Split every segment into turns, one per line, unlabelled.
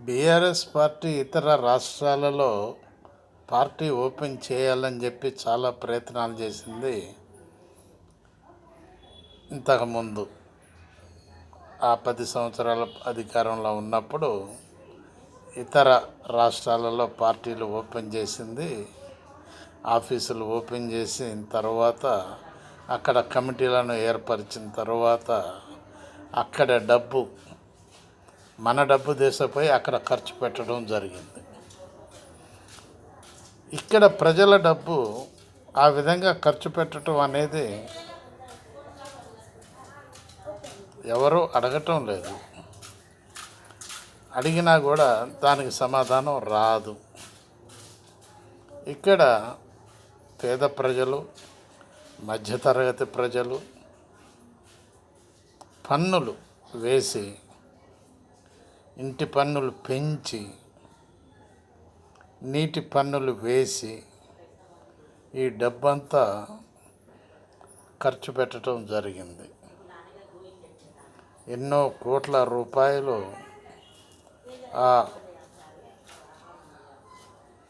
BRS party ఇతర రాష్ట్రాలలో party open చేయాలని చెప్పి చాలా ప్రయత్నాలు చేసింది. ఇంతకుముందు ఆ 10 సంవత్సరాల అధికారంలో ఉన్నప్పుడు ఇతర రాష్ట్రాలలో పార్టీలు ఓపెన్ చేసింది. ఆఫీసులు ఓపెన్ చేసిన తర్వాత అక్కడ కమిటీలను ఏర్పరిచిన తర్వాత అక్కడ మన డబ్బు దేశపోయి అక్కడ ఖర్చు పెట్టడం జరిగింది. ఇక్కడ ప్రజల డబ్బు ఆ విధంగా ఖర్చు పెట్టడం అనేది ఎవరు అడగటం లేదు. అడిగినా కూడా దానికి సమాధానం రాదు. ఇక్కడ పేద ప్రజలు, మధ్యతరగతి ప్రజలు పన్నులు వేసి, ఇంటి పన్నులు పెంచి, నీటి పన్నులు వేసి ఈ డబ్బంతా ఖర్చు పెట్టడం జరిగింది. ఎన్నో కోట్ల రూపాయలు ఆ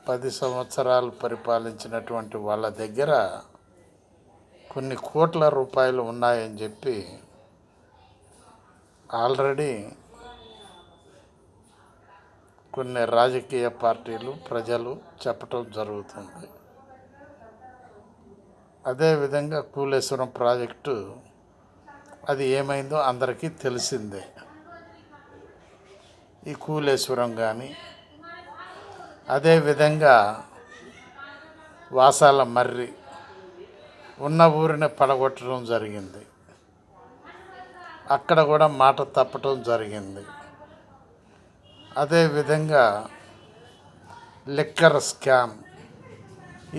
10 సంవత్సరాలు పరిపాలించినటువంటి వాళ్ళ దగ్గర కొన్ని కోట్ల రూపాయలు ఉన్నాయని చెప్పి ఆల్రెడీ కొన్ని రాజకీయ పార్టీలు, ప్రజలు చెప్పటం జరుగుతుంది. అదేవిధంగా కూలేశ్వరం ప్రాజెక్టు అది ఏమైందో అందరికీ తెలిసిందే. ఈ కూలేశ్వరం కానీ, అదేవిధంగా వాసాల మర్రి ఉన్న ఊరిని పడగొట్టడం జరిగింది. అక్కడ కూడా మాట తప్పటం జరిగింది. అదేవిధంగా లిక్కర్ స్కామ్,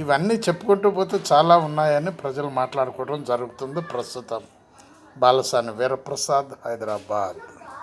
ఇవన్నీ చెప్పుకుంటూ పోతే చాలా ఉన్నాయని ప్రజలు మాట్లాడుకోవడం జరుగుతుంది. ప్రస్తుతం బాలసాని వీరప్రసాద్, హైదరాబాద్.